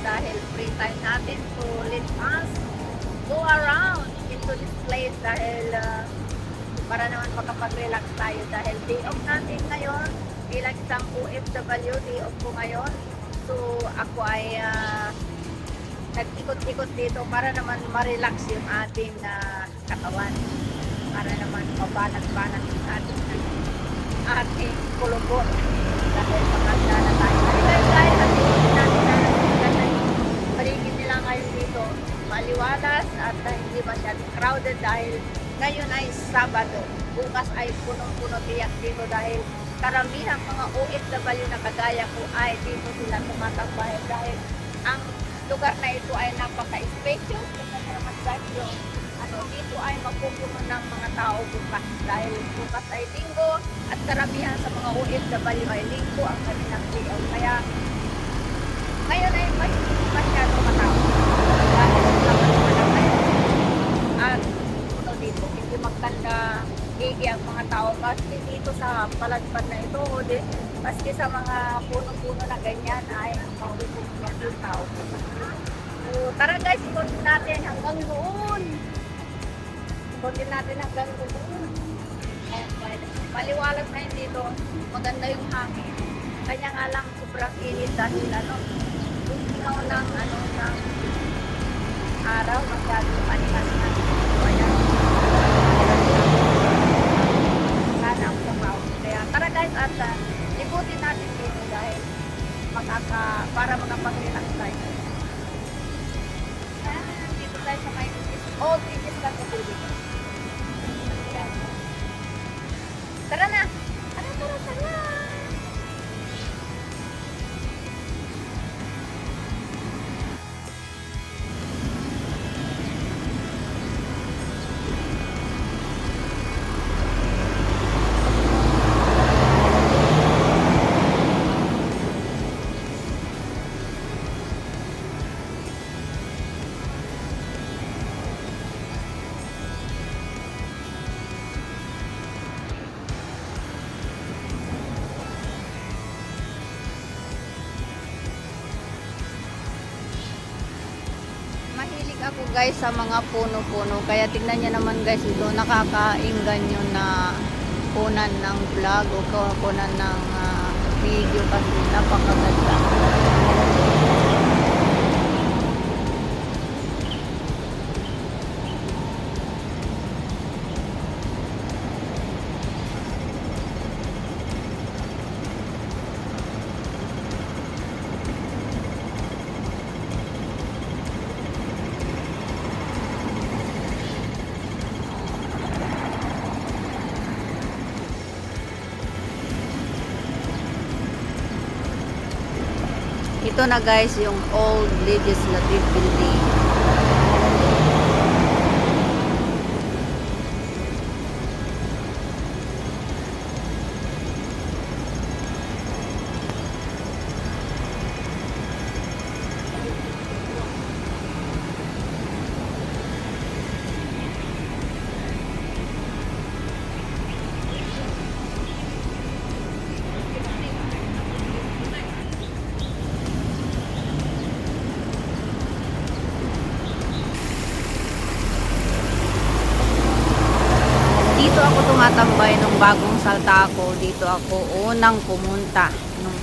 dahil free time natin. So let us go around into this place dahil para naman makapag-relax tayo dahil day off natin ngayon bilang isang OFW, day off ko ngayon. So ako ay nag-ikot-ikot dito para naman ma-relax yung ating katawan, para naman mabanat-banat yung ating kulubot dahil maganda na tayo. Dahil natin natin maganda yung paligid nila ngayon dito, maliwalas at hindi masyadong crowded dahil ngayon ay Sabado. Bukas ay punong-puno tiyak dito dahil karamihan mga OFW na kagaya ko ay dito sila tumatambay dahil ang lugar na ito ay napaka-spacious. Kasi naman dahil dito ay mapupuno ng mga tao bukas dahil bukas ay linggo at karamihan sa mga OFW ay linggo ang kanilang day-off. Kaya ngayon ay masyado matao dahil labas pa lang tayo at dito hindi magkanda gigi ang mga tao maski dito sa paladpad na ito o maski sa mga puno-puno na ganyan ay mapupuno yung tao. So tara guys, ikutin natin hanggang doon. Ikutin natin hanggang doon. Maliwalas na yun dito, maganda yung hangin. Kanya nga lang sobrang init dahil yung sinaw ng ng araw masyadong panikas na dito. Ayan. Sana ang sabaw. Kaya tara guys at ikutin natin dito dahil para makapag-relax tayo. Dito tayo sa may old beaches lang sa dito. Tara na! Tara! Mahilig ako guys sa mga puno-puno. Kaya tignan niyo naman guys ito. Nakakainggan nyo na kunan ng vlog o kunan ng video kasi napakaganda. Ito na guys yung old legislative building. Dito ako tumatambay nung bagong salta ako. Dito ako unang pumunta nung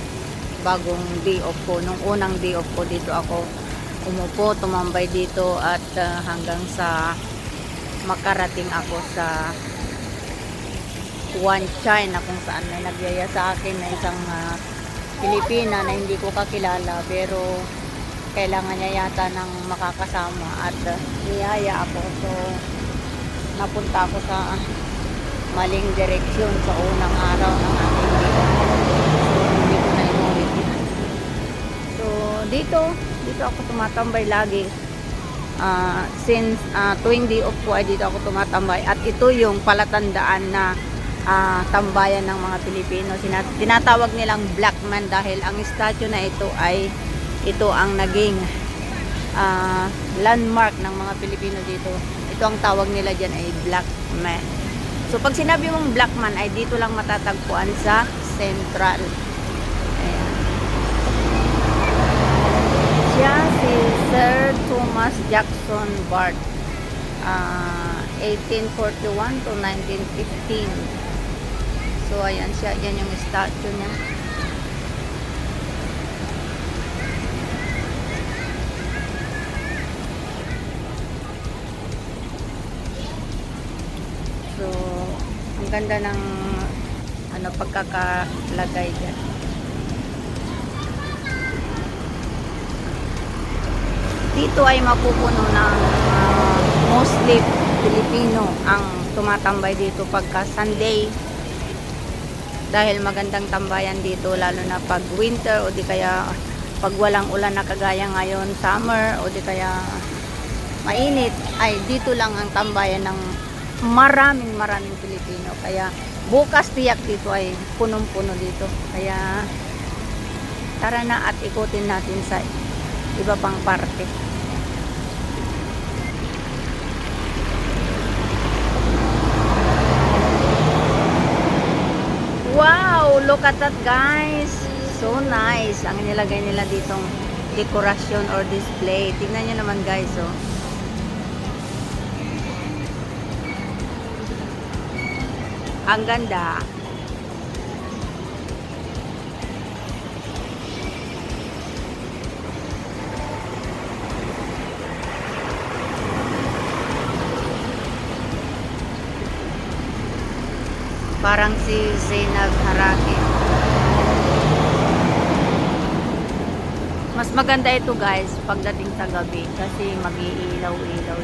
bagong day off ko. Nung unang day off ko dito ako umupo, tumambay dito at hanggang sa makarating ako sa Wan Chai na kung saan may nagyaya sa akin na isang Pilipina na hindi ko kakilala pero kailangan niya yata ng makakasama at niyaya ako. So napunta ako sa maling direksyon sa unang araw ng ating video. So hindi ko na inulit yan. So dito ako tumatambay lagi. Since tuwing day off ko ay dito ako tumatambay at ito yung palatandaan na tambayan ng mga Pilipino. Tinatawag nilang Black Man dahil ang statue na ito ay ito ang naging landmark ng mga Pilipino dito. Ito ang tawag nila dyan ay Black Man. So pag sinabi mong Black Man ay dito lang matatagpuan sa Central. Ayan. Just Sir Thomas Jackson Bart, 1841 to 1915. So, ayan siya. Yan yung statue niya. So, ang ganda ng pagkakalagay dyan. Dito ay mapupuno ng mostly Pilipino ang tumatambay dito pagka Sunday. Dahil magandang tambayan dito, lalo na pag winter o di kaya pag walang ulan na kagaya ngayon, summer o di kaya mainit, ay dito lang ang tambayan ng maraming Pilipino. Kaya bukas tiyak dito ay punong-puno dito. Kaya tara na at ikutin natin sa iba pang parte. Wow! Look at that, guys! So nice! Ang nilagay nila ditong dekorasyon or display. Tingnan nyo naman, guys, oh. Ang ganda. Parang si Zainab Haraki. Mas maganda ito, guys, pagdating sa gabi kasi mag-iilaw-ilaw.